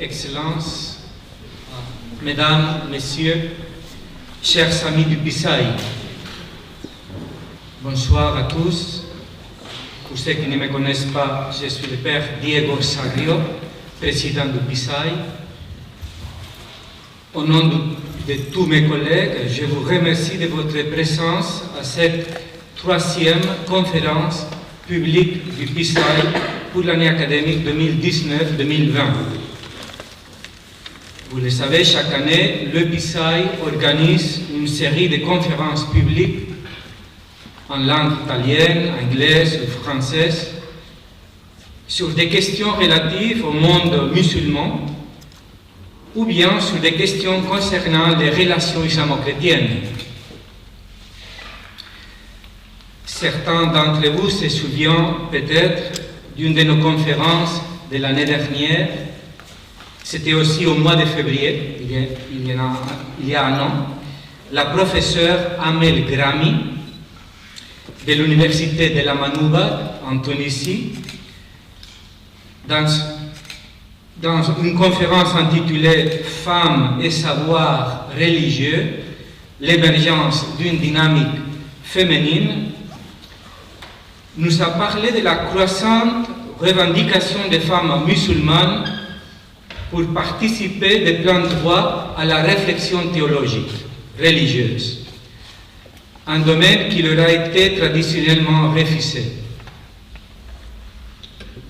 Excellences, Mesdames, Messieurs, chers amis du PISAI, bonsoir à tous. Pour ceux qui ne me connaissent pas, je suis le père Diego Sagrio, président du PISAI. Au nom de tous mes collègues, je vous remercie de votre présence à cette 3e conférence publique du PISAI pour l'année académique 2019-2020. Vous le savez, chaque année, le PISAI organise une série de conférences publiques en langue italienne, anglaise ou française sur des questions relatives au monde musulman ou bien sur des questions concernant les relations islamo-chrétiennes. Certains d'entre vous se souviennent peut-être d'une de nos conférences de l'année dernière. C'était aussi au mois de février, il y a un an. La professeure Amel Grami de l'université de la Manouba en Tunisie, dans une conférence intitulée « Femmes et savoir religieux, l'émergence d'une dynamique féminine », nous a parlé de la croissante revendication des femmes musulmanes pour participer de plein droit à la réflexion théologique, religieuse, un domaine qui leur a été traditionnellement refusé.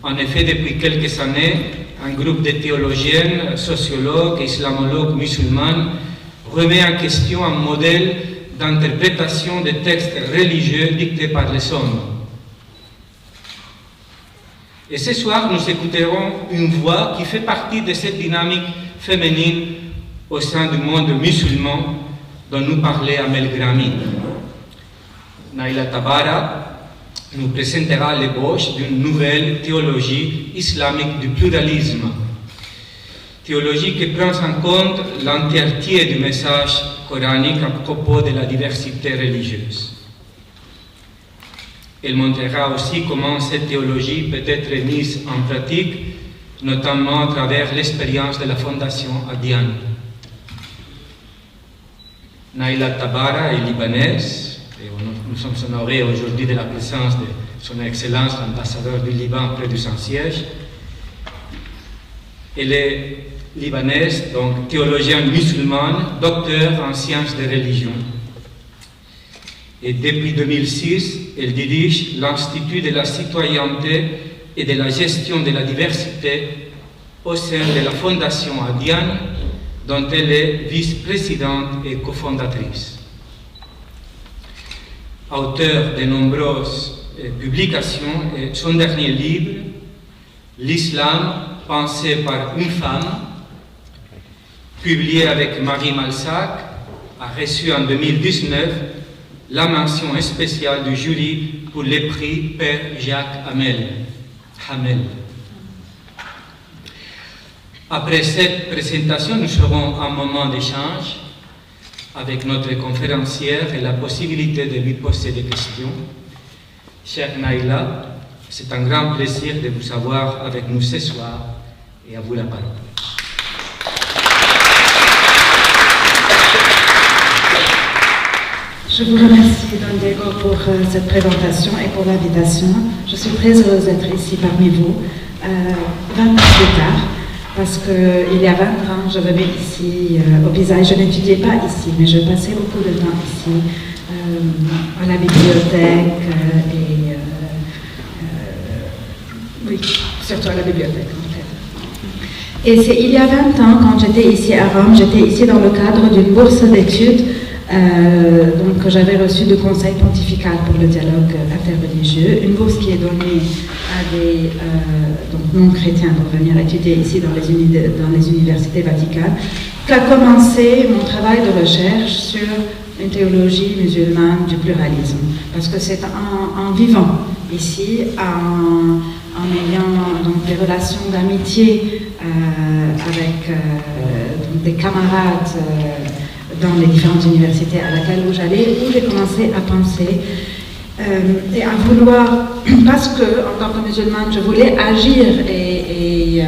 En effet, depuis quelques années, un groupe de théologiennes, sociologues et islamologues musulmanes remet en question un modèle d'interprétation des textes religieux dictés par les hommes. Et ce soir, nous écouterons une voix qui fait partie de cette dynamique féminine au sein du monde musulman dont nous parlait Amel Grami. Naila Tabara nous présentera l'ébauche d'une nouvelle théologie islamique du pluralisme, théologie qui prend en compte l'entièreté du message coranique à propos de la diversité religieuse. Elle montrera aussi comment cette théologie peut être mise en pratique, notamment à travers l'expérience de la Fondation Adiane. Naila Tabara est libanaise, et nous sommes honorés aujourd'hui de la présence de son Excellence l'ambassadeur du Liban près du Saint-Siège. Elle est libanaise, donc théologienne musulmane, docteur en sciences de religion. Et depuis 2006, elle dirige l'Institut de la citoyenneté et de la gestion de la diversité au sein de la Fondation Adiane, dont elle est vice-présidente et cofondatrice. Auteure de nombreuses publications, son dernier livre, L'Islam pensé par une femme, publié avec Marie Malsac, a reçu en 2019 la mention spéciale du jury pour le prix Père Jacques Hamel. Après cette présentation, nous aurons un moment d'échange avec notre conférencière et la possibilité de lui poser des questions. Chère Naila, c'est un grand plaisir de vous avoir avec nous ce soir et à vous la parole. Je vous remercie, Don Diego, pour cette présentation et pour l'invitation. Je suis très heureuse d'être ici parmi vous, 20 ans plus tard, parce qu'il y a 20 ans, je venais ici au PISAI. Je n'étudiais pas ici, mais je passais beaucoup de temps ici, à la bibliothèque, oui, surtout à la bibliothèque, en fait. Et c'est il y a 20 ans, quand j'étais ici à Rome, j'étais ici dans le cadre d'une bourse d'études que j'avais reçue du Conseil pontifical pour le dialogue interreligieux, une bourse qui est donnée à des non-chrétiens pour venir étudier ici dans les universités vaticanes, qu'a commencé mon travail de recherche sur une théologie musulmane du pluralisme. Parce que c'est en vivant ici, en ayant donc des relations d'amitié avec des camarades dans les différentes universités à laquelle j'allais, où j'ai commencé à penser et à vouloir, parce que en tant que musulmane, je voulais agir et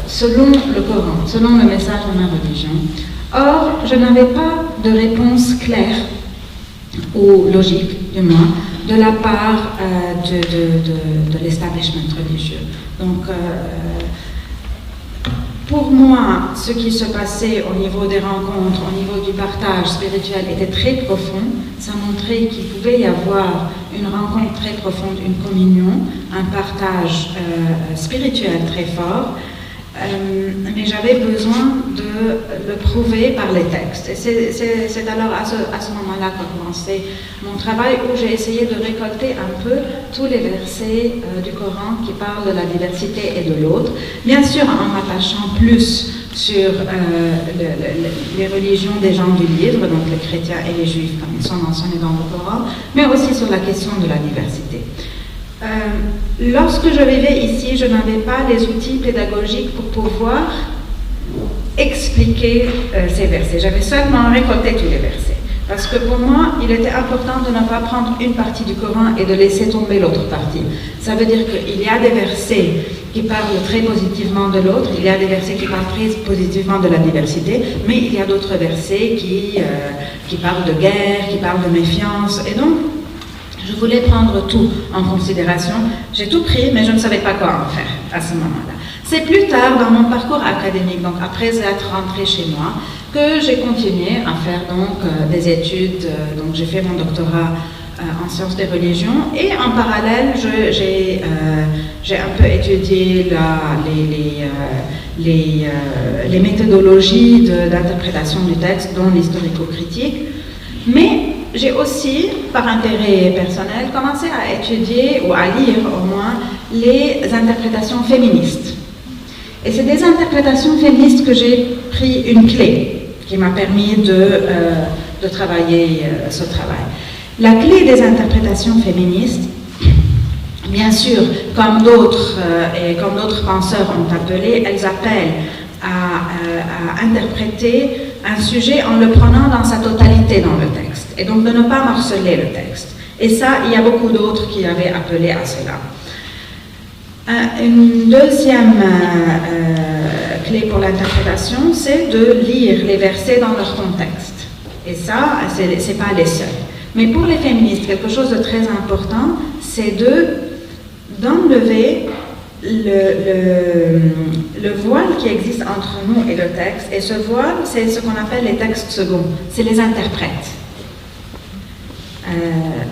selon le Coran, selon le message de ma religion. Or, je n'avais pas de réponse claire, ou logique du moins, de la part de l'establishment religieux. Donc, pour moi, ce qui se passait au niveau des rencontres, au niveau du partage spirituel était très profond. Ça montrait qu'il pouvait y avoir une rencontre très profonde, une communion, un partage spirituel très fort. Mais j'avais besoin de le prouver par les textes. Et c'est alors à ce moment-là qu'a commencé mon travail, où j'ai essayé de récolter un peu tous les versets du Coran qui parlent de la diversité et de l'autre, bien sûr en m'attachant plus sur les religions des gens du livre, donc les chrétiens et les juifs comme ils sont mentionnés dans le Coran, mais aussi sur la question de la diversité. Lorsque je vivais ici, je n'avais pas les outils pédagogiques pour pouvoir expliquer ces versets. J'avais seulement récolté tous les versets. Parce que pour moi, il était important de ne pas prendre une partie du Coran et de laisser tomber l'autre partie. Ça veut dire qu'il y a des versets qui parlent très positivement de l'autre, il y a des versets qui parlent très positivement de la diversité, mais il y a d'autres versets qui parlent de guerre, qui parlent de méfiance. Et donc, je voulais prendre tout en considération. J'ai tout pris, mais je ne savais pas quoi en faire à ce moment-là. C'est plus tard dans mon parcours académique, donc après être rentrée chez moi, que j'ai continué à faire donc des études. Donc j'ai fait mon doctorat en sciences des religions et en parallèle, j'ai un peu étudié les méthodologies d'interprétation du texte, dont l'historico-critique. Mais j'ai aussi, par intérêt personnel, commencé à étudier, ou à lire au moins, les interprétations féministes. Et c'est des interprétations féministes que j'ai pris une clé qui m'a permis de travailler ce travail. La clé des interprétations féministes, bien sûr, comme d'autres penseurs ont appelé, elles appellent à interpréter un sujet en le prenant dans sa totalité dans le texte, et donc de ne pas morceler le texte. Et ça, il y a beaucoup d'autres qui avaient appelé à cela. Une deuxième clé pour l'interprétation, c'est de lire les versets dans leur contexte. Et ça, c'est pas les seuls. Mais pour les féministes, quelque chose de très important, c'est d'enlever le voile qui existe entre nous et le texte. Et ce voile, c'est ce qu'on appelle les textes seconds. C'est les interprètes.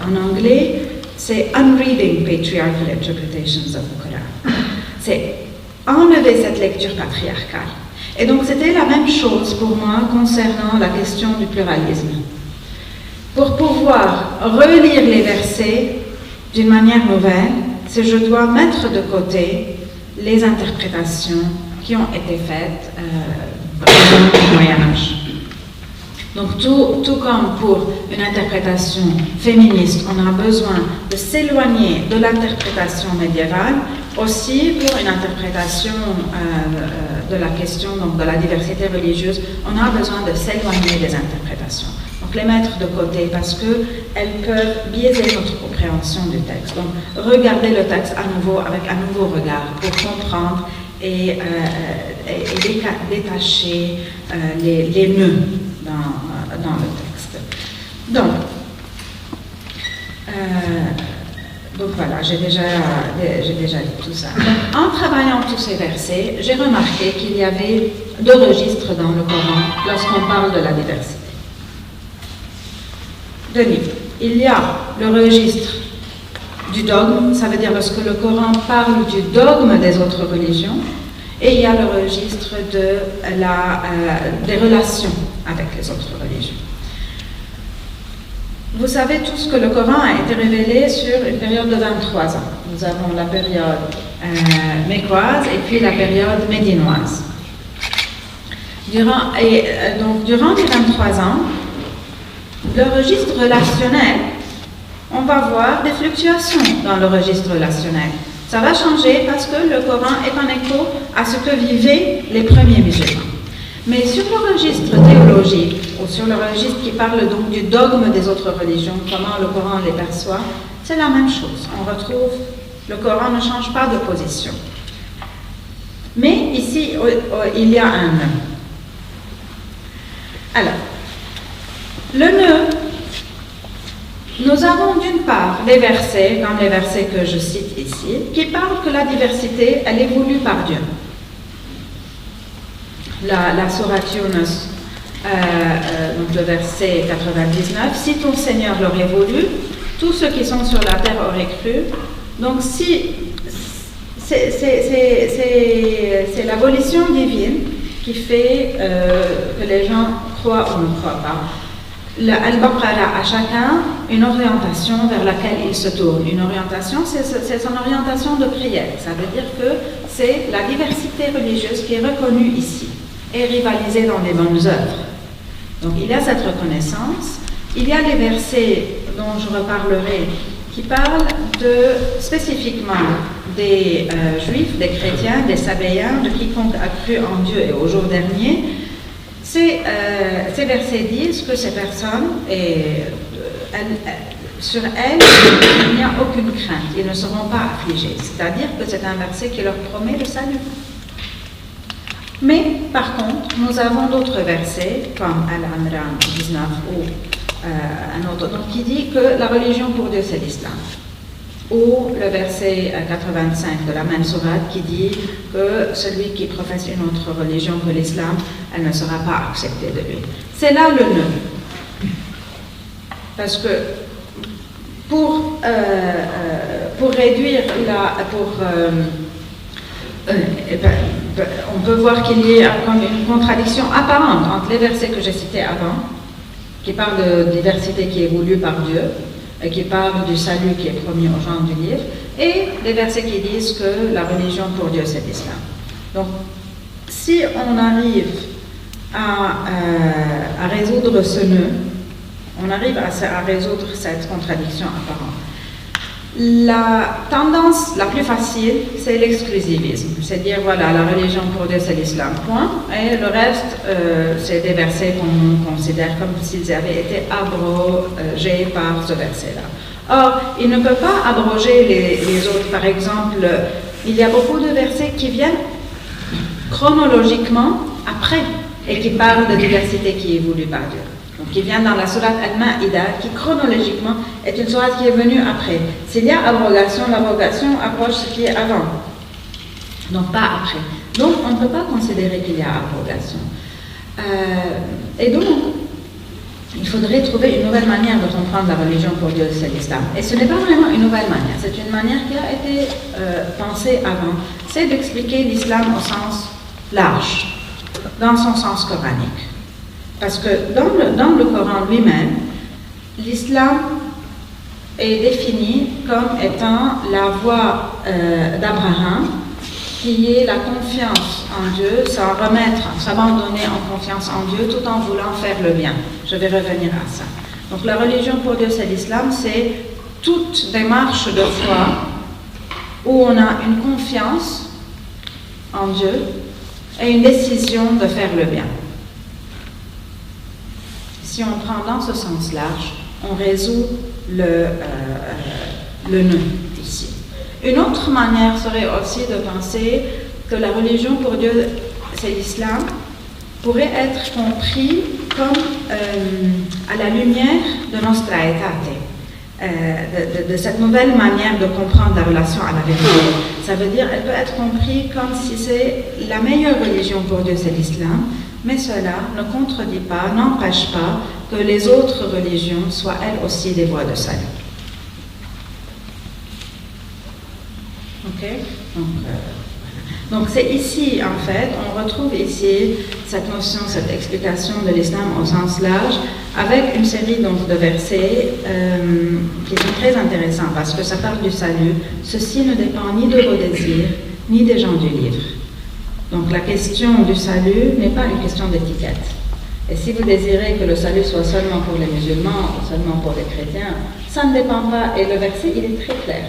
En anglais, c'est unreading patriarchal interpretations of the Quran. C'est enlever cette lecture patriarcale. Et donc c'était la même chose pour moi concernant la question du pluralisme. Pour pouvoir relire les versets d'une manière nouvelle, je dois mettre de côté les interprétations qui ont été faites au Moyen-Âge. Donc tout comme pour une interprétation féministe, on a besoin de s'éloigner de l'interprétation médiévale, aussi pour une interprétation de la question donc de la diversité religieuse, on a besoin de s'éloigner des interprétations. Donc les mettre de côté parce qu'elles peuvent biaiser notre compréhension du texte. Donc regarder le texte à nouveau avec un nouveau regard pour comprendre et détacher les nœuds dans le texte. Donc voilà, j'ai déjà dit tout ça. Donc, en travaillant tous ces versets, j'ai remarqué qu'il y avait deux registres dans le Coran lorsqu'on parle de la diversité. Deux niveaux. Il y a le registre du dogme, ça veut dire lorsque le Coran parle du dogme des autres religions, et il y a le registre des relations avec les autres religions. Vous savez tous que le Coran a été révélé sur une période de 23 ans. Nous avons la période mécoise et puis la période médinoise. Durant les 23 ans, le registre relationnel, on va voir des fluctuations dans le registre relationnel. Ça va changer parce que le Coran est en écho à ce que vivaient les premiers musulmans. Mais sur le registre théologique, ou sur le registre qui parle donc du dogme des autres religions, comment le Coran les perçoit, c'est la même chose. On retrouve, le Coran ne change pas de position. Mais ici, il y a un nœud. Alors, le nœud, nous avons d'une part des versets, comme les versets que je cite ici, qui parlent que la diversité, elle est voulue par Dieu. La sourate Yunus, donc le verset 99, si ton Seigneur l'aurait voulu, tous ceux qui sont sur la terre auraient cru. Donc si c'est la volition divine qui fait que les gens croient ou ne croient pas. Al-Baqarah a chacun une orientation vers laquelle il se tourne. Une orientation, c'est son orientation de prière. Ça veut dire que c'est la diversité religieuse qui est reconnue ici et rivalisée dans les bonnes œuvres. Donc il y a cette reconnaissance. Il y a les versets dont je reparlerai qui parlent spécifiquement des juifs, des chrétiens, des sabéens, de quiconque a cru en Dieu et au jour dernier. Ces versets disent que ces personnes, sur elles, il n'y a aucune crainte, ils ne seront pas affligés. C'est-à-dire que c'est un verset qui leur promet le salut. Mais, par contre, nous avons d'autres versets, comme Al-Imran 19 ou un autre, donc, qui dit que la religion pour Dieu, c'est l'islam. Ou le verset 85 de la même sourate qui dit que celui qui professe une autre religion que l'islam, elle ne sera pas acceptée de lui. C'est là le nœud. Parce que pour réduire on peut voir qu'il y a comme une contradiction apparente entre les versets que j'ai cités avant, qui parlent de diversité qui est voulue par Dieu, et qui parlent du salut qui est promis aux gens du livre, et les versets qui disent que la religion pour Dieu c'est l'islam. Donc, si on arrive à résoudre ce nœud, on arrive à résoudre cette contradiction apparente. La tendance la plus facile, c'est l'exclusivisme. C'est dire, voilà, la religion pour Dieu, c'est l'islam, point. Et le reste, c'est des versets qu'on considère comme s'ils avaient été abrogés par ce verset-là. Or, il ne peut pas abroger les autres. Par exemple, il y a beaucoup de versets qui viennent chronologiquement après et qui parlent de diversité qui est voulue par Dieu. Donc, qui vient dans la sourate Al-Ma'ida, qui chronologiquement est une sourate qui est venue après. S'il y a abrogation, l'abrogation abroge ce qui est avant, donc pas après. Donc, on ne peut pas considérer qu'il y a abrogation. Et donc, il faudrait trouver une nouvelle manière de comprendre la religion pour Dieu, c'est l'islam. Et ce n'est pas vraiment une nouvelle manière, c'est une manière qui a été pensée avant. C'est d'expliquer l'islam au sens large, dans son sens coranique. Parce que dans le Coran lui-même, l'islam est défini comme étant la voie d'Abraham, qui est la confiance en Dieu, s'abandonner en confiance en Dieu tout en voulant faire le bien. Je vais revenir à ça. Donc la religion pour Dieu, c'est l'islam, c'est toute démarche de foi où on a une confiance en Dieu et une décision de faire le bien. Si on prend dans ce sens large, on résout le nœud ici. Une autre manière serait aussi de penser que la religion pour Dieu, c'est l'islam, pourrait être compris comme à la lumière de Nostra Aetate, de cette nouvelle manière de comprendre la relation à la vérité. Ça veut dire qu'elle peut être comprise comme si c'est la meilleure religion pour Dieu, c'est l'islam, mais cela ne contredit pas, n'empêche pas que les autres religions soient elles aussi des voies de salut. Ok? Donc c'est ici, en fait, on retrouve ici cette notion, cette explication de l'islam au sens large, avec une série donc, de versets qui sont très intéressants parce que ça parle du salut. Ceci ne dépend ni de vos désirs, ni des gens du livre. Donc la question du salut n'est pas une question d'étiquette. Et si vous désirez que le salut soit seulement pour les musulmans ou seulement pour les chrétiens, ça ne dépend pas. Et le verset, il est très clair.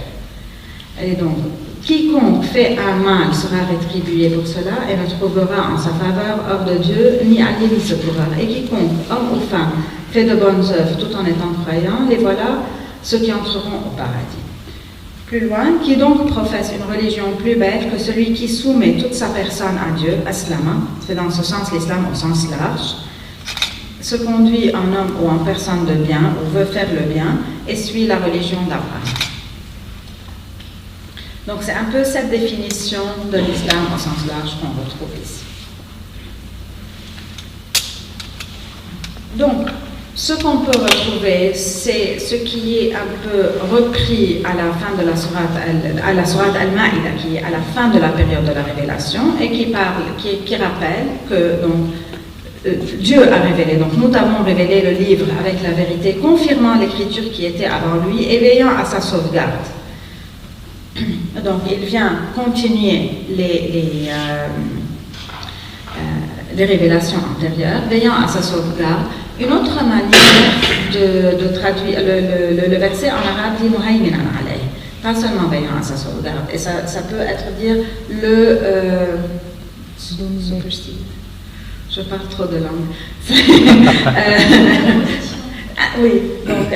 Et donc, quiconque fait un mal sera rétribué pour cela et ne trouvera en sa faveur hors de Dieu ni allié ni secoureur. Et quiconque, homme ou femme, fait de bonnes œuvres tout en étant croyant, les voilà ceux qui entreront au paradis. plus loin, qui donc professe une religion plus belle que celui qui soumet toute sa personne à Dieu, aslama, c'est dans ce sens l'islam au sens large, se conduit en homme ou en personne de bien, ou veut faire le bien, et suit la religion d'Abraham. Donc c'est un peu cette définition de l'islam au sens large qu'on retrouve ici. Donc, ce qu'on peut retrouver, c'est ce qui est un peu repris à la fin de la sourate Al-Ma'ida, qui est à la fin de la période de la révélation, et qui rappelle que donc, Dieu a révélé. Donc nous avons révélé le livre avec la vérité, confirmant l'écriture qui était avant lui et veillant à sa sauvegarde. Donc il vient continuer les révélations antérieures, veillant à sa sauvegarde. Une autre manière de traduire le verset en arabe dit Muhayminan alayh, pas seulement veillant à sa sauvegarde, et ça peut être dire je parle trop de langue. Oui, donc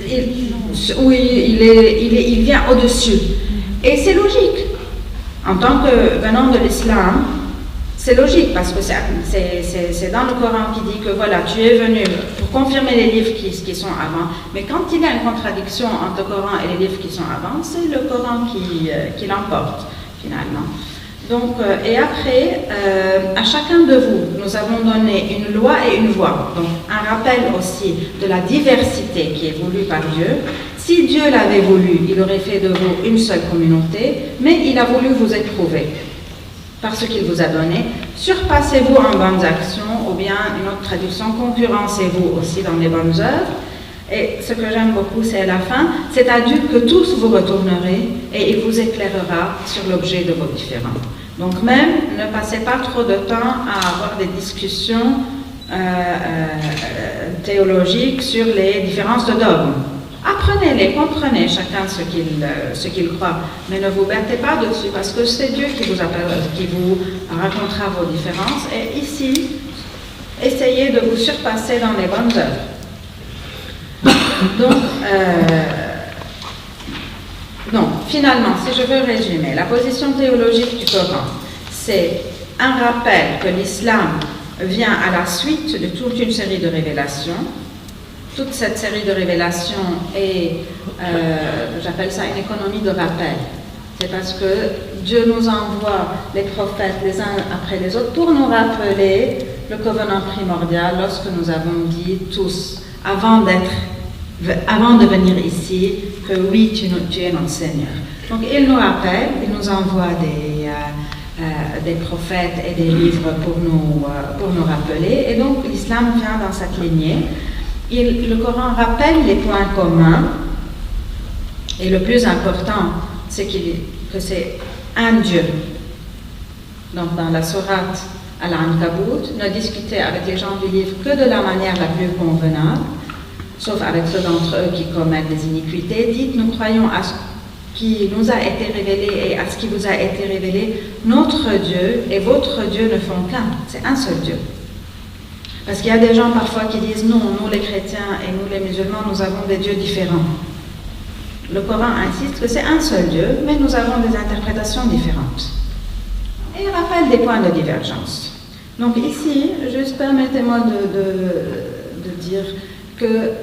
il vient au-dessus. Et c'est logique. En tant que venant de l'islam, c'est logique parce que c'est dans le Coran qui dit que voilà, tu es venu pour confirmer les livres qui sont avant. Mais quand il y a une contradiction entre le Coran et les livres qui sont avant, c'est le Coran qui l'emporte finalement. Donc, et après, à chacun de vous, nous avons donné une loi et une voie. Donc, un rappel aussi de la diversité qui est voulue par Dieu. Si Dieu l'avait voulu, il aurait fait de vous une seule communauté, mais il a voulu vous éprouver par ce qu'il vous a donné. Surpassez-vous en bonnes actions, ou bien une autre traduction, concurrencez-vous aussi dans les bonnes œuvres. Et ce que j'aime beaucoup, c'est à la fin, c'est à Dieu que tous vous retournerez et il vous éclairera sur l'objet de vos différends. Donc même, ne passez pas trop de temps à avoir des discussions théologiques sur les différences de dogmes. Apprenez-les, comprenez chacun ce qu'il croit, mais ne vous battez pas dessus parce que c'est Dieu qui vous racontera vos différences. Et ici, essayez de vous surpasser dans les bonnes œuvres. Donc, finalement, si je veux résumer, la position théologique du Coran, c'est un rappel que l'islam vient à la suite de toute une série de révélations. Toute cette série de révélations est, j'appelle ça une économie de rappel. C'est parce que Dieu nous envoie les prophètes les uns après les autres pour nous rappeler le covenant primordial lorsque nous avons dit tous, avant de venir ici, que oui, tu es notre Seigneur. Donc il nous rappelle, il nous envoie des prophètes et des livres pour nous rappeler. Et donc l'islam vient dans cette lignée. Le Coran rappelle les points communs. Et le plus important, c'est que c'est un Dieu. Donc dans la sourate Al-Ankabut, ne discutez avec les gens du livre que de la manière la plus convenable, sauf avec ceux d'entre eux qui commettent des iniquités. Dites, nous croyons à ce qui nous a été révélé et à ce qui vous a été révélé. Notre Dieu et votre Dieu ne font qu'un. C'est un seul Dieu. Parce qu'il y a des gens parfois qui disent non, nous les chrétiens et nous les musulmans, nous avons des dieux différents. Le Coran insiste que c'est un seul Dieu, mais nous avons des interprétations différentes. Et il rappelle des points de divergence. Donc ici, juste permettez-moi de dire que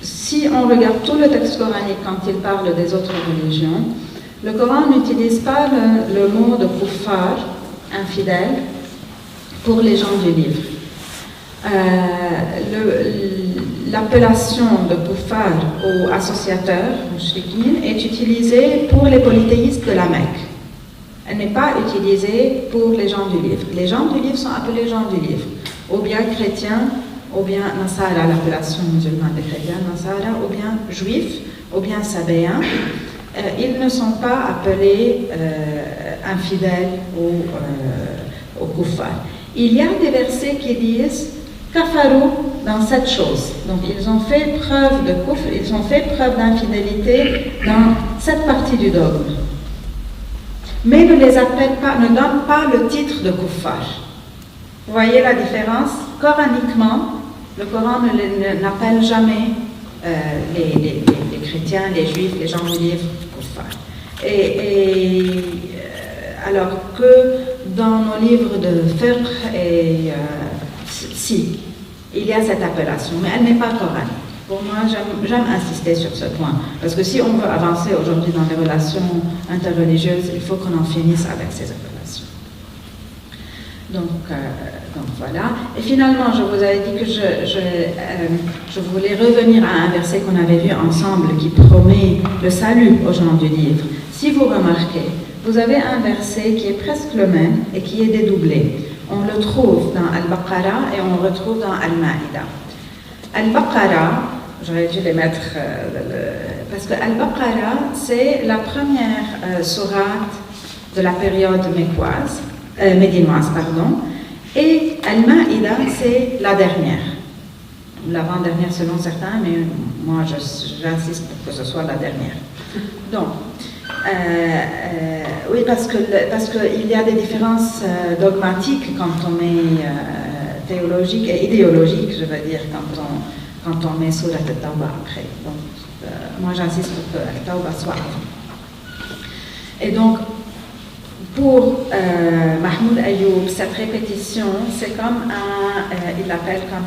si on regarde tout le texte coranique quand il parle des autres religions, le Coran n'utilise pas le mot de kuffar, infidèle, pour les gens du livre. L'appellation de kuffar ou associateur, mushrikin, est utilisée pour les polythéistes de la Mecque. Elle n'est pas utilisée pour les gens du livre. Les gens du livre sont appelés gens du livre, ou bien chrétiens, ou bien Nasara, l'appellation musulmane des chrétiens, Nasara, ou bien juifs, ou bien sabéens. Ils ne sont pas appelés infidèles ou kuffar. Il y a des versets qui disent kafarou dans cette chose. Donc ils ont fait preuve de kufr, ils ont fait preuve d'infidélité dans cette partie du dogme. Mais ne les appelle pas, ne donne pas le titre de kuffar. Vous voyez la différence? Coraniquement, le Coran n'appelle jamais les chrétiens, les juifs, les gens du livre, kuffar. Alors que dans nos livres de fiqh, si, il y a cette appellation, mais elle n'est pas coranique. Pour moi, j'aime insister sur ce point, parce que si on veut avancer aujourd'hui dans les relations interreligieuses, il faut qu'on en finisse avec ces appellations. Donc voilà. Et finalement, je vous avais dit que je voulais revenir à un verset qu'on avait vu ensemble qui promet le salut aux gens du livre. Si vous remarquez, vous avez un verset qui est presque le même et qui est dédoublé. On le trouve dans Al-Baqarah et on le retrouve dans Al-Ma'ida. Al-Baqarah, j'aurais dû les mettre, parce que Al-Baqarah, c'est la première sourate de la période médinoise, et Al-Ma'ida, c'est la dernière. L'avant-dernière selon certains, mais moi j'insiste pour que ce soit la dernière. Donc, oui, parce qu'il y a des différences dogmatiques quand on est théologique et idéologique, je veux dire, quand on met Surat al-Tawbah après. Donc, moi j'insiste pour que al-Tawbah soit avant. Et donc, pour Mahmoud Ayoub, cette répétition, c'est comme il l'appelle comme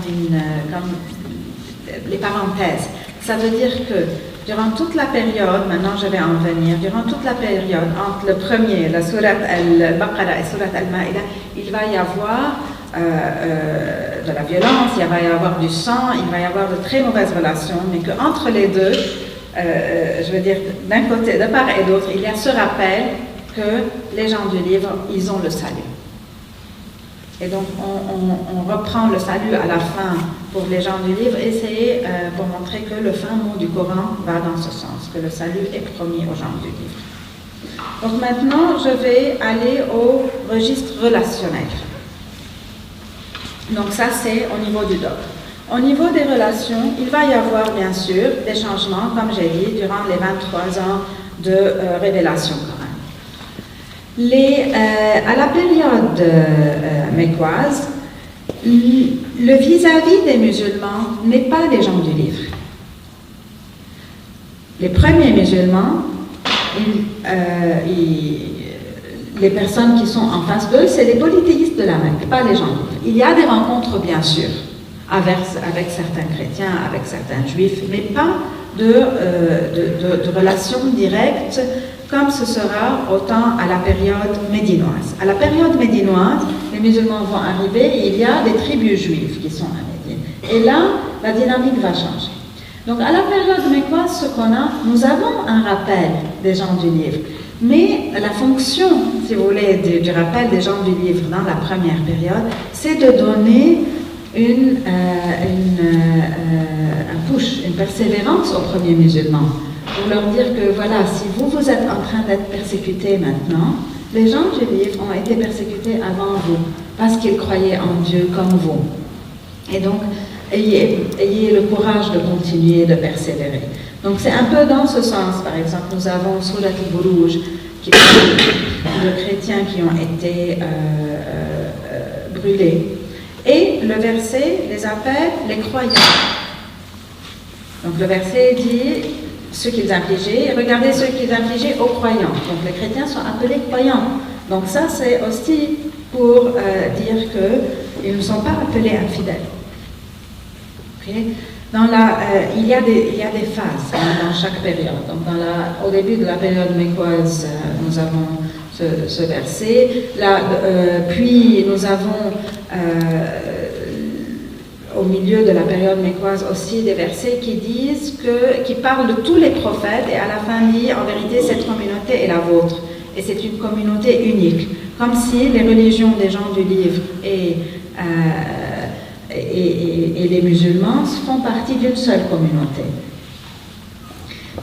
les parenthèses. Ça veut dire que durant toute la période, maintenant je vais en venir, durant toute la période entre le premier, la Surat al-Baqarah et Surat al-Ma'ida, il va y avoir de la violence, il va y avoir du sang, il va y avoir de très mauvaises relations, mais qu'entre les deux, je veux dire, d'un côté, de part et d'autre, il y a ce rappel que les gens du livre, ils ont le salut. Et donc, on reprend le salut à la fin pour les gens du livre, et c'est pour montrer que le fin mot du Coran va dans ce sens, que le salut est promis aux gens du livre. Donc maintenant, je vais aller au registre relationnel. Donc ça, c'est au niveau du dogme. Au niveau des relations, il va y avoir bien sûr des changements, comme j'ai dit, durant les 23 ans de révélation coranique. À la période mécoise, le vis-à-vis des musulmans n'est pas les gens du livre. Les premiers musulmans, les personnes qui sont en face d'eux, c'est les polythéistes de la Mecque, pas les gens du livre. Il y a des rencontres, bien sûr, avec certains chrétiens, avec certains juifs, mais pas de relations directes comme ce sera autant à la période médinoise. À la période médinoise, les musulmans vont arriver et il y a des tribus juives qui sont à Médine. Et là, la dynamique va changer. Donc à la période mécoise, ce qu'on a, nous avons un rappel des gens du livre. Mais la fonction, si vous voulez, du rappel des gens du livre dans la première période, c'est de donner un push, une persévérance aux premiers musulmans. Pour leur dire que voilà, si vous êtes en train d'être persécutés maintenant, les gens du livre ont été persécutés avant vous, parce qu'ils croyaient en Dieu comme vous. Et donc, ayez le courage de continuer de persévérer. Donc c'est un peu dans ce sens, par exemple, nous avons Surat al-Buruj, qui parle de chrétiens qui ont été brûlés. Et le verset les appelle les croyants. Donc le verset dit ce qu'ils infligeaient, regardez ce qu'ils infligeaient aux croyants. Donc les chrétiens sont appelés croyants. Donc ça c'est aussi pour dire qu'ils ne sont pas appelés infidèles. Okay? Il y a des phases dans chaque période. Donc au début de la période mécoise, nous avons ce verset. Puis nous avons au milieu de la période mécoise aussi des versets qui parlent de tous les prophètes et à la fin dit en vérité cette communauté est la vôtre et c'est une communauté unique, comme si les religions des gens du livre et les musulmans font partie d'une seule communauté.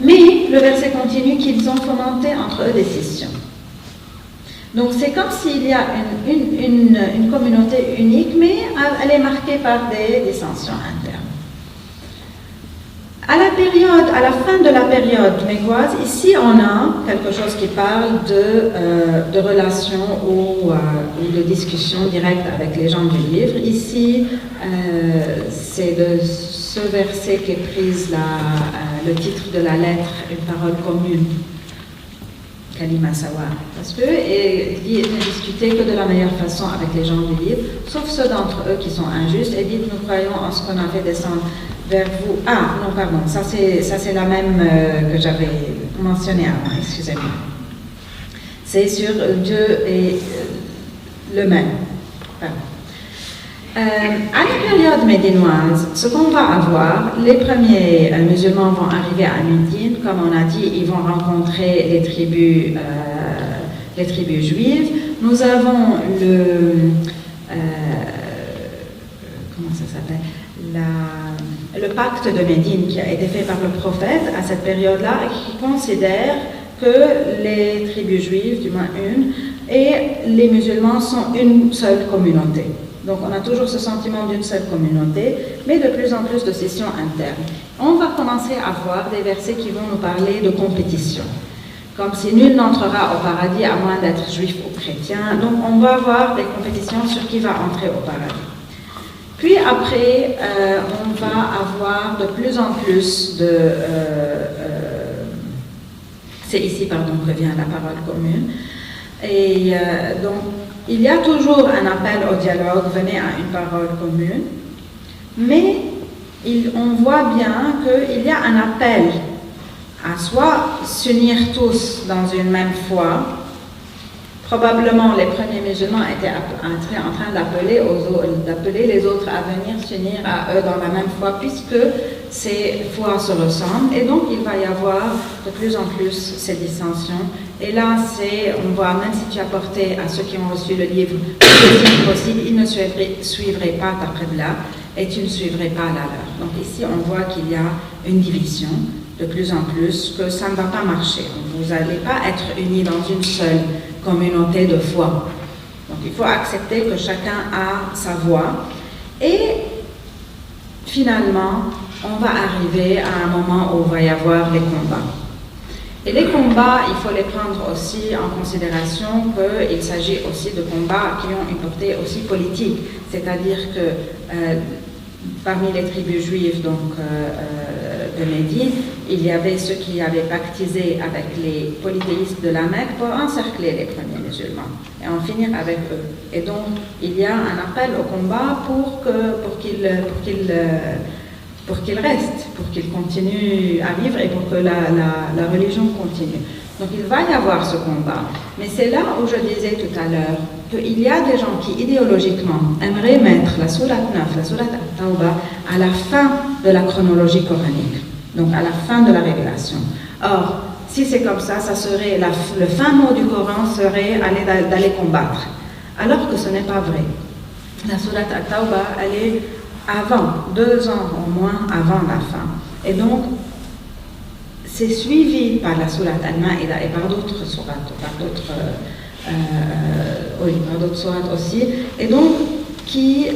Mais le verset continue qu'ils ont fomenté entre eux des scissions. Donc c'est comme s'il y a une communauté unique, mais elle est marquée par des dissensions internes. À la fin de la période mécoise, ici on a quelque chose qui parle de relations ou de discussions directes avec les gens du livre. Ici, c'est de ce verset qui est prise le titre de la lettre, une parole commune, Kalima Sawa, parce qu'il dit ne discutez que de la meilleure façon avec les gens du livre, sauf ceux d'entre eux qui sont injustes, et dites nous croyons en ce qu'on a fait descendre vers vous. Ah, non, pardon, ça c'est la même que j'avais mentionnée avant, excusez-moi. C'est sur Dieu et le même. Pardon. À la période médinoise, ce qu'on va avoir, les premiers musulmans vont arriver à Médine, comme on a dit, ils vont rencontrer les tribus juives. Nous avons comment ça s'appelle, le pacte de Médine qui a été fait par le prophète à cette période-là et qui considère que les tribus juives, du moins une, et les musulmans sont une seule communauté. Donc on a toujours ce sentiment d'une seule communauté, mais de plus en plus de scissions internes. On va commencer à voir des versets qui vont nous parler de compétition, comme si nul n'entrera au paradis à moins d'être juif ou chrétien. Donc on va avoir des compétitions sur qui va entrer au paradis. Puis après, on va avoir de plus en plus de... c'est ici, pardon, que vient la parole commune. Et donc, il y a toujours un appel au dialogue, venez à une parole commune, mais on voit bien qu'il y a un appel à soit s'unir tous dans une même foi. Probablement, les premiers musulmans étaient en train d'appeler les autres à venir s'unir à eux dans la même foi, puisque ces foi se ressemblent. Et donc, il va y avoir de plus en plus ces dissensions. Et là, on voit, même si tu apportais à ceux qui ont reçu le livre possible, ils ne suivraient pas ta prédla et tu ne suivrais pas la leur. Donc ici, on voit qu'il y a une division de plus en plus, que ça ne va pas marcher. Vous n'allez pas être unis dans une seule communauté de foi. Donc il faut accepter que chacun a sa voix. Et finalement, on va arriver à un moment où il va y avoir les combats. Et les combats, il faut les prendre aussi en considération qu'il s'agit aussi de combats qui ont une portée aussi politique. C'est-à-dire que parmi les tribus juives de Médine, il y avait ceux qui avaient pactisé avec les polythéistes de la Mecque pour encercler les premiers musulmans et en finir avec eux. Et donc, il y a un appel au combat pour qu'ils restent, pour qu'ils continuent à vivre et pour que la religion continue. Donc il va y avoir ce combat. Mais c'est là où je disais tout à l'heure qu'il y a des gens qui idéologiquement aimeraient mettre la sourate 9, la sourate At-Tawbah, à la fin de la chronologie coranique, donc à la fin de la révélation. Or, si c'est comme ça, ça serait le fin mot du Coran serait d'aller combattre. Alors que ce n'est pas vrai. La sourate At-Tawbah, elle est avant, 2 ans au moins avant la fin. Et donc, c'est suivi par la sourate Al-Ma'ida et par d'autres sourates, par d'autres sourates aussi, et donc qui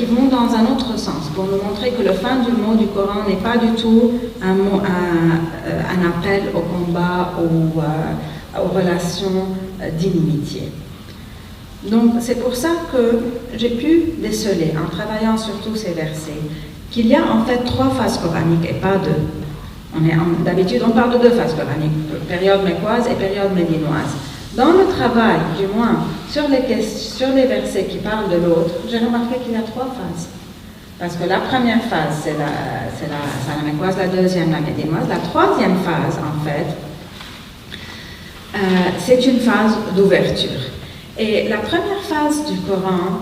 vont dans un autre sens, pour nous montrer que le fin du mot du Coran n'est pas du tout un appel au combat ou aux relations d'inimitié. Donc c'est pour ça que j'ai pu déceler, en travaillant sur tous ces versets, qu'il y a en fait 3 phases coraniques et pas 2. D'habitude, on parle de 2 phases coraniques, période mécoise et période médinoise. Dans le travail, du moins, sur les versets qui parlent de l'autre, j'ai remarqué qu'il y a 3 phases. Parce que la première phase, c'est la mécoise, la deuxième, la médinoise. La troisième phase, en fait, c'est une phase d'ouverture. Et la première phase du Coran,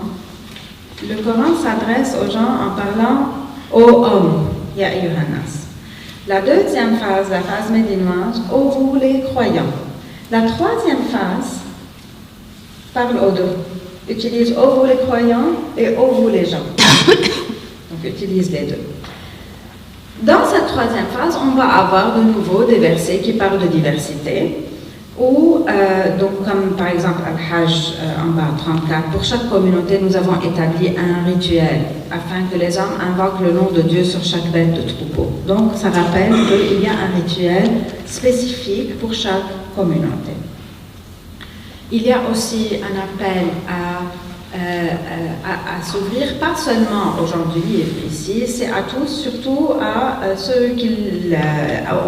le Coran s'adresse aux gens en parlant aux hommes, Ya Ayyuhannas. La deuxième phase, la phase médinoise, ô vous les croyants. La troisième phase parle aux deux. Utilise ô vous les croyants et ô vous les gens. Donc utilise les deux. Dans cette troisième phase, on va avoir de nouveau des versets qui parlent de diversité. Ou, donc comme par exemple Al-Hajj en bas 34, pour chaque communauté nous avons établi un rituel afin que les hommes invoquent le nom de Dieu sur chaque bête de troupeau. Donc ça rappelle qu'il y a un rituel spécifique pour chaque communauté. Il y a aussi un appel à à s'ouvrir, pas seulement aux gens du livre ici, c'est à tous, surtout à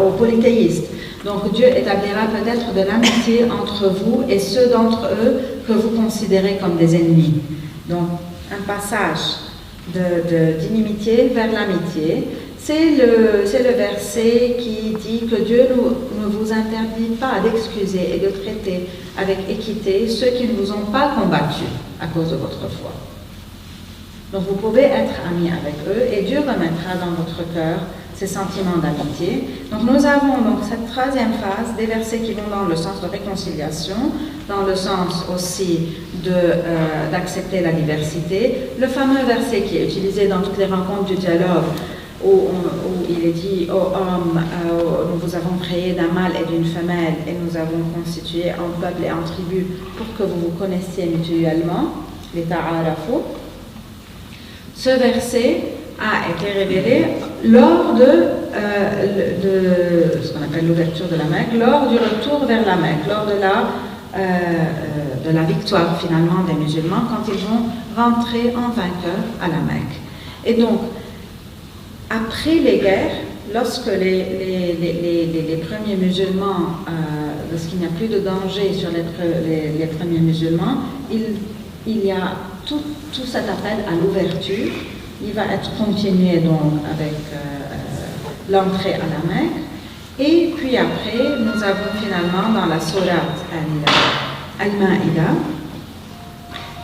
aux polythéistes. Donc Dieu établira peut-être de l'amitié entre vous et ceux d'entre eux que vous considérez comme des ennemis. Donc un passage d'inimitié vers l'amitié. C'est le verset qui dit que Dieu ne vous interdit pas d'excuser et de traiter avec équité ceux qui ne vous ont pas combattu à cause de votre foi. Donc vous pouvez être amis avec eux et Dieu remettra dans votre cœur ces sentiments d'amitié. Donc nous avons donc cette troisième phase, des versets qui vont dans le sens de réconciliation, dans le sens aussi d'accepter la diversité. Le fameux verset qui est utilisé dans toutes les rencontres du dialogue, où il est dit « Ô hommes, nous vous avons créé d'un mâle et d'une femelle, et nous avons constitué en peuple et en tribu pour que vous vous connaissiez mutuellement, les ta'arafu ». Ce verset a été révélé lors de ce qu'on appelle l'ouverture de la Mecque, lors du retour vers la Mecque, lors de la victoire finalement des musulmans, quand ils vont rentrer en vainqueur à la Mecque. Et donc, après les guerres, lorsque les premiers musulmans, lorsqu'il n'y a plus de danger sur les premiers musulmans, il y a tout cet appel à l'ouverture. Il va être continué donc avec l'entrée à la Mecque. Et puis après, nous avons finalement dans la sourate Al-Ma'ida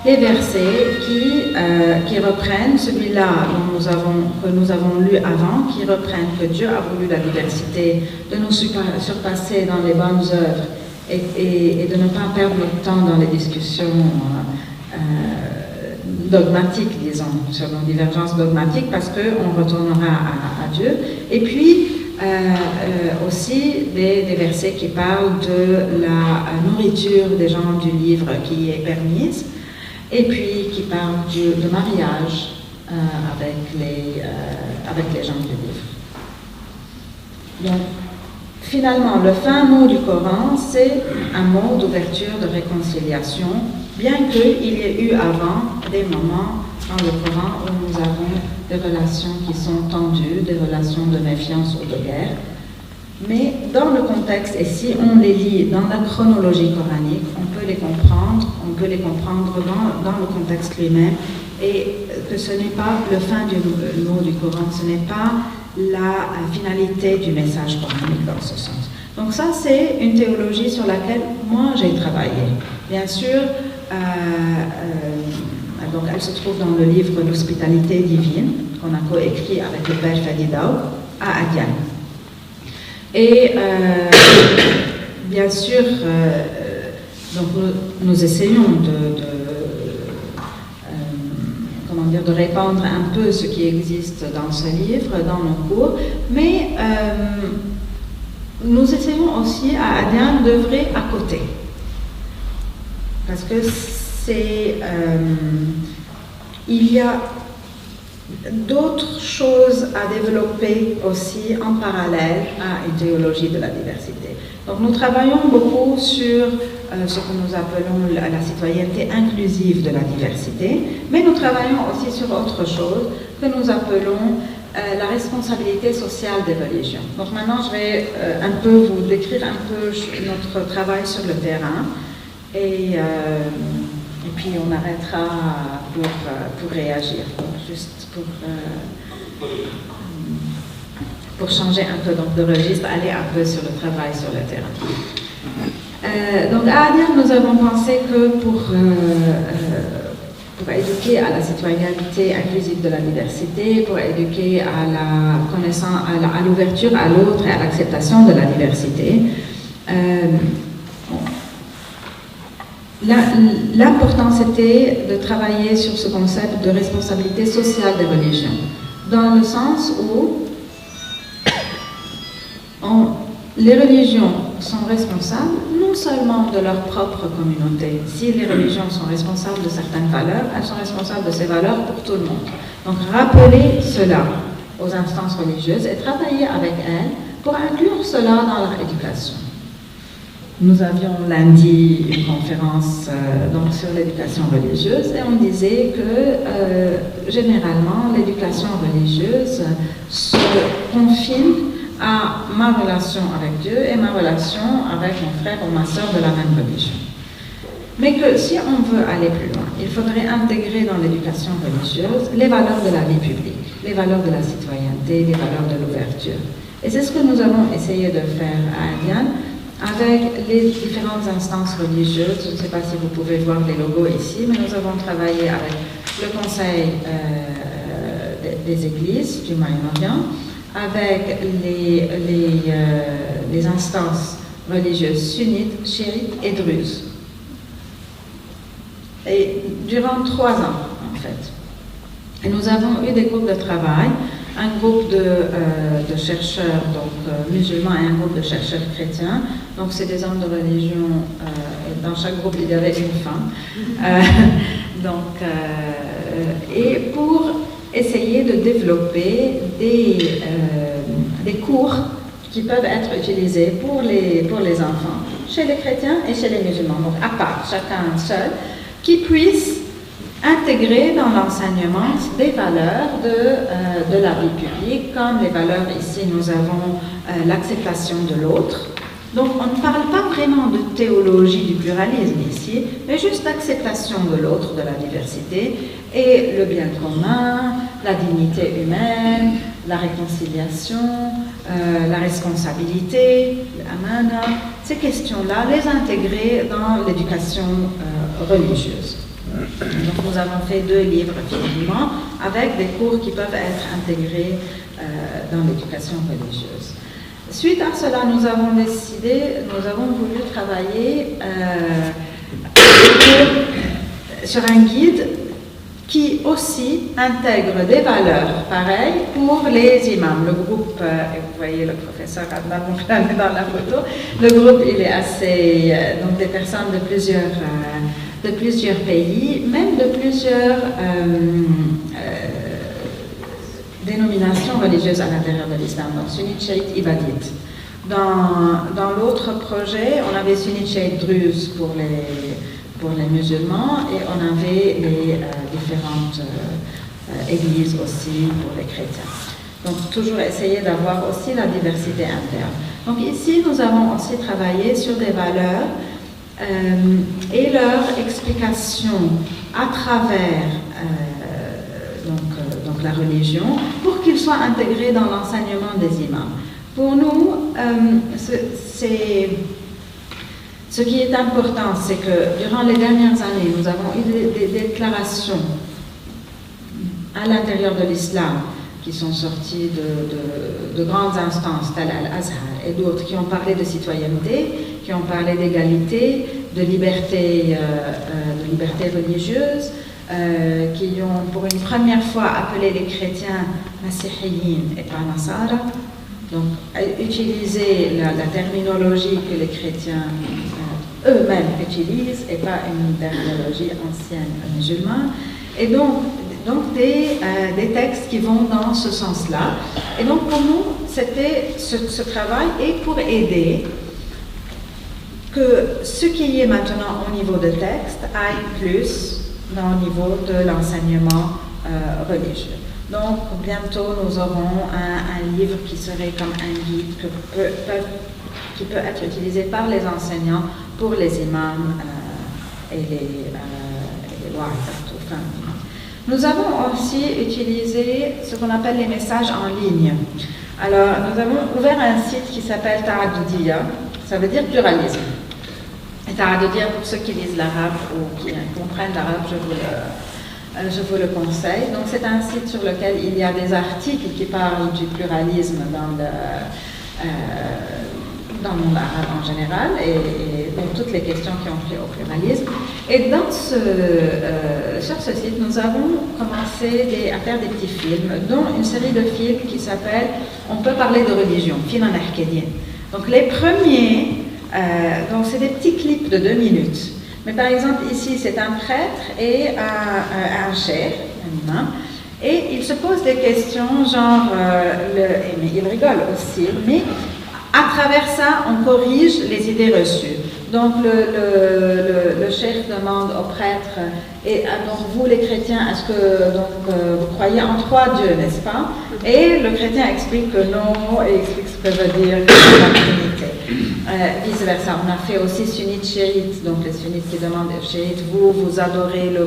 les versets qui reprennent celui-là que nous avons lu avant, qui reprennent que Dieu a voulu la diversité, de nous surpasser dans les bonnes œuvres et de ne pas perdre notre temps dans les discussions dogmatiques, disons, sur nos divergences dogmatiques, parce qu'on retournera à Dieu. Et puis, aussi des versets qui parlent de la nourriture des gens du livre qui est permise, et puis qui parlent de mariage avec les gens du livre. Donc, finalement, le fin mot du Coran, c'est un mot d'ouverture, de réconciliation, bien qu'il y ait eu avant des moments dans le Coran où nous avons des relations qui sont tendues, des relations de méfiance ou de guerre. Mais dans le contexte, et si on les lit dans la chronologie coranique, on peut les comprendre dans le contexte lui-même, et que ce n'est pas le fin du mot du Coran, ce n'est pas la finalité du message coranique dans ce sens. Donc ça, c'est une théologie sur laquelle moi j'ai travaillé. Bien sûr, donc elle se trouve dans le livre L'Hospitalité divine, qu'on a coécrit avec le père Fadi Daoud à Adiane. Et bien sûr, donc nous essayons de répandre un peu ce qui existe dans ce livre, dans nos cours, mais nous essayons aussi à Adiane d'œuvrer à côté. Parce que il y a d'autres choses à développer aussi en parallèle à une théologie de la diversité. Donc nous travaillons beaucoup sur ce que nous appelons la citoyenneté inclusive de la diversité, mais nous travaillons aussi sur autre chose que nous appelons la responsabilité sociale des religions. Donc maintenant je vais un peu vous décrire un peu notre travail sur le terrain et puis on arrêtera pour réagir, juste pour changer un peu donc, de registre, aller un peu sur le travail sur le terrain. Donc à Adiane, nous avons pensé que pour éduquer à la citoyenneté inclusive de la diversité, pour éduquer à la connaissance, à l'ouverture à l'autre et à l'acceptation de la diversité, l'important c'était de travailler sur ce concept de responsabilité sociale des religions, dans le sens où les religions sont responsables non seulement de leur propre communauté. Si les religions sont responsables de certaines valeurs, elles sont responsables de ces valeurs pour tout le monde. Donc rappeler cela aux instances religieuses et travailler avec elles pour inclure cela dans leur éducation. nous avions lundi une conférence donc sur l'éducation religieuse et on disait que généralement l'éducation religieuse se confine à ma relation avec Dieu et ma relation avec mon frère ou ma sœur de la même religion. Mais que si on veut aller plus loin, il faudrait intégrer dans l'éducation religieuse les valeurs de la vie publique, les valeurs de la citoyenneté, les valeurs de l'ouverture. Et c'est ce que nous avons essayé de faire à Indiana avec les différentes instances religieuses. Je ne sais pas si vous pouvez voir les logos ici, mais nous avons travaillé avec le Conseil des églises du Moyen-Orient, avec les instances religieuses sunnites, chiites et druzes. Et durant 3 ans, en fait. Et nous avons eu des groupes de travail, un groupe de chercheurs donc, musulmans et un groupe de chercheurs chrétiens. Donc c'est des hommes de religion, dans chaque groupe il y avait une femme. Et pour essayer de développer des cours qui peuvent être utilisés pour les enfants, chez les chrétiens et chez les musulmans, donc à part, chacun seul, qui puissent intégrer dans l'enseignement des valeurs de la vie publique, comme les valeurs ici, nous avons l'acceptation de l'autre. Donc on ne parle pas vraiment de théologie du pluralisme ici, mais juste d'acceptation de l'autre, de la diversité, et le bien commun, la dignité humaine, la réconciliation, la responsabilité, l'amana, ces questions-là, les intégrer dans l'éducation religieuse. Donc nous avons fait 2 livres finalement avec des cours qui peuvent être intégrés dans l'éducation religieuse. Suite à cela, nous avons voulu travailler sur un guide qui aussi intègre des valeurs pareilles pour les imams. Le groupe, et vous voyez le professeur Adnan Mouflane dans la photo, le groupe il est assez, donc des personnes de plusieurs pays, même de plusieurs dénominations religieuses à l'intérieur de l'islam, donc sunnite, chiite, ibadite. Dans l'autre projet, on avait sunnite, chiite, druze pour les musulmans et on avait les différentes églises aussi pour les chrétiens. Donc toujours essayer d'avoir aussi la diversité interne. Donc ici, nous avons aussi travaillé sur des valeurs et leur explication à travers donc la religion pour qu'ils soient intégrés dans l'enseignement des imams. Pour nous, ce qui est important, c'est que durant les dernières années, nous avons eu des déclarations à l'intérieur de l'islam qui sont sorties de grandes instances, telles Al-Azhar et d'autres, qui ont parlé de citoyenneté, qui ont parlé d'égalité, de liberté religieuse, qui ont pour une première fois appelé les chrétiens Masihiyin et pas Nasara, donc utiliser la terminologie que les chrétiens eux-mêmes utilisent et pas une terminologie ancienne musulmane, et donc des textes qui vont dans ce sens-là. Et donc pour nous, c'était ce travail et pour aider que ce qui est maintenant au niveau de texte aille plus au niveau de l'enseignement religieux. Donc bientôt nous aurons un livre qui serait comme un guide qui peut être utilisé par les enseignants pour les imams et les wa'izat ou femmes. Nous avons aussi utilisé ce qu'on appelle les messages en ligne. Alors, nous avons ouvert un site qui s'appelle Ta'adoudiya, ça veut dire pluralisme. Et Ta'adoudiya, pour ceux qui lisent l'arabe ou qui comprennent l'arabe, je vous le conseille. Donc, c'est un site sur lequel il y a des articles qui parlent du pluralisme dans le monde arabe en général et donc toutes les questions qui ont trait au pluralisme. Et sur ce site, nous avons commencé à faire des petits films, dont une série de films qui s'appelle « On peut parler de religion », film en arcadien. Donc les premiers, donc c'est des petits clips de 2 minutes. Mais par exemple, ici, c'est un prêtre et un cheikh, un imam, et il se pose des questions genre, mais il rigole aussi, mais à travers ça, on corrige les idées reçues. Donc le cheikh demande au prêtre, et donc vous les chrétiens, est-ce que vous croyez en 3 dieux, n'est-ce pas? Et le chrétien explique que non, et explique ce que veut dire la Trinité. Vice-versa, on a fait aussi sunnite chiite, donc les sunnites qui demandent aux chiites, vous adorez le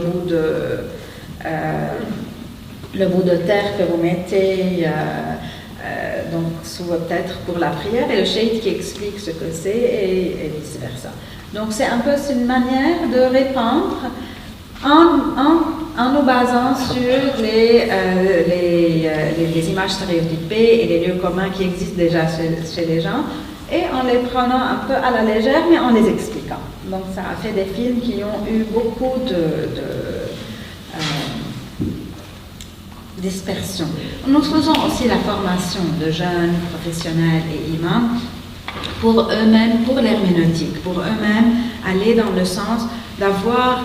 bout de terre que vous mettez donc sous votre tête pour la prière, et le chiite qui explique ce que c'est, et vice-versa. Donc c'est un peu une manière de répandre en nous basant sur les images stéréotypées et les lieux communs qui existent déjà chez les gens, et en les prenant un peu à la légère, mais en les expliquant. Donc ça a fait des films qui ont eu beaucoup de dispersion. Nous faisons aussi la formation de jeunes professionnels et imams pour eux-mêmes, pour l'herméneutique, pour eux-mêmes aller dans le sens d'avoir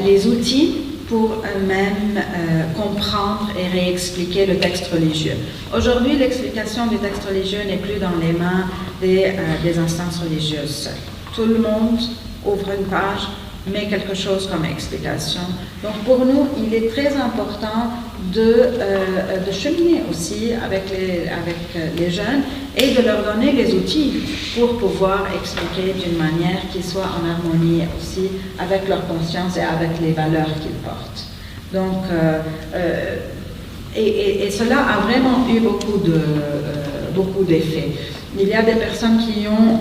les outils pour eux-mêmes comprendre et réexpliquer le texte religieux. Aujourd'hui, l'explication du texte religieux n'est plus dans les mains des instances religieuses seules. Tout le monde ouvre une page, met quelque chose comme explication. Donc pour nous, il est très important de cheminer aussi avec les jeunes et de leur donner les outils pour pouvoir expliquer d'une manière qui soit en harmonie aussi avec leur conscience et avec les valeurs qu'ils portent. Donc, et cela a vraiment eu beaucoup d'effets. Il y a des personnes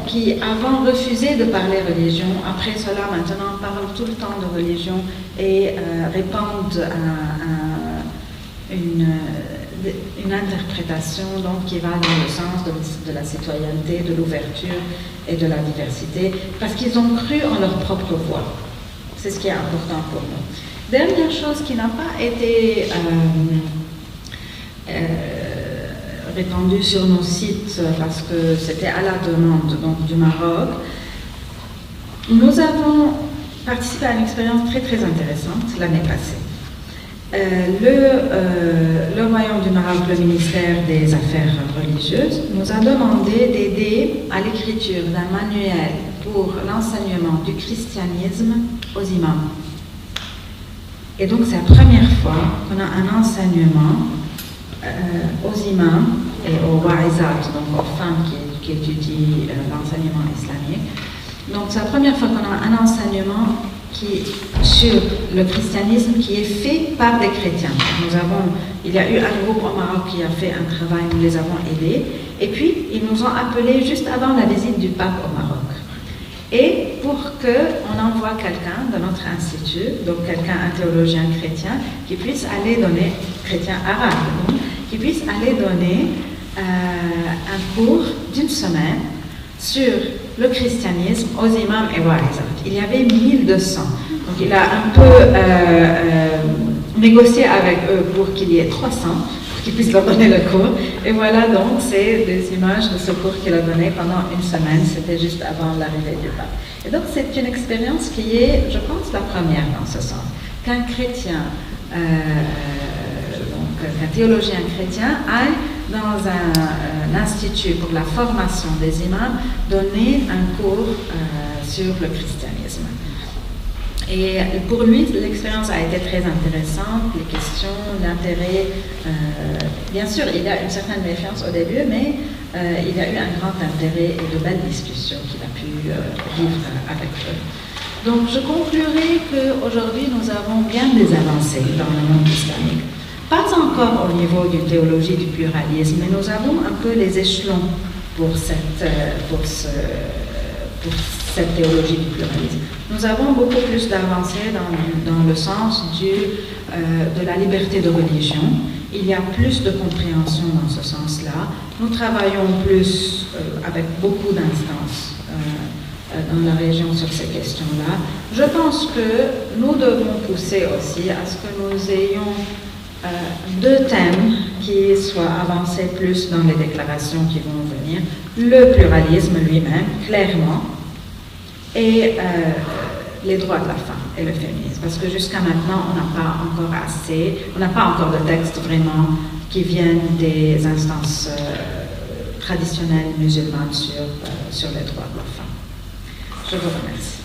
qui avant refusaient de parler religion, après cela maintenant parlent tout le temps de religion et répandent une interprétation donc, qui va dans le sens de la citoyenneté, de l'ouverture et de la diversité, parce qu'ils ont cru en leur propre voix. C'est ce qui est important pour nous. Dernière chose qui n'a pas été répandue sur nos sites parce que c'était à la demande donc, du Maroc, nous avons participé à une expérience très très intéressante l'année passée. Le Royaume du Maroc, le ministère des Affaires religieuses, nous a demandé d'aider à l'écriture d'un manuel pour l'enseignement du christianisme aux imams. Et donc c'est la première fois qu'on a un enseignement aux imams et aux wa'izat, donc aux femmes qui étudient l'enseignement islamique. Donc c'est la première fois qu'on a un enseignement sur le christianisme qui est fait par des chrétiens. Il y a eu un groupe au Maroc qui a fait un travail, nous les avons aidés, et puis ils nous ont appelés juste avant la visite du pape au Maroc. Et pour qu'on envoie quelqu'un de notre institut, donc un théologien chrétien, qui puisse aller donner, chrétien arabe, donc, qui puisse aller donner un cours d'une semaine sur le christianisme aux imams et wa'izat. Il y avait 1200. Donc il a un peu négocié avec eux pour qu'il y ait 300, pour qu'ils puissent leur donner le cours. Et voilà donc, c'est des images de ce cours qu'il a donné pendant une semaine. C'était juste avant l'arrivée du pape. Et donc c'est une expérience qui est, je pense, la première dans ce sens. Qu'un chrétien, qu'un théologien chrétien aille dans un institut pour la formation des imams donner un cours sur le christianisme. Et pour lui, l'expérience a été très intéressante, les questions, l'intérêt. Bien sûr, il y a une certaine méfiance au début, mais il y a eu un grand intérêt et de belles discussions qu'il a pu vivre avec eux. Donc je conclurai qu'aujourd'hui, nous avons bien des avancées dans le monde islamique. Pas encore au niveau d'une théologie du pluralisme, mais nous avons un peu les échelons pour cette théologie du pluralisme. Nous avons beaucoup plus d'avancées dans le sens de la liberté de religion. Il y a plus de compréhension dans ce sens-là. Nous travaillons plus avec beaucoup d'instances dans la région sur ces questions-là. Je pense que nous devons pousser aussi à ce que nous ayons deux thèmes qui soient avancés plus dans les déclarations qui vont venir. Le pluralisme lui-même, clairement, et les droits de la femme et le féminisme. Parce que jusqu'à maintenant, on n'a pas encore de textes vraiment qui viennent des instances traditionnelles musulmanes sur les droits de la femme. Je vous remercie.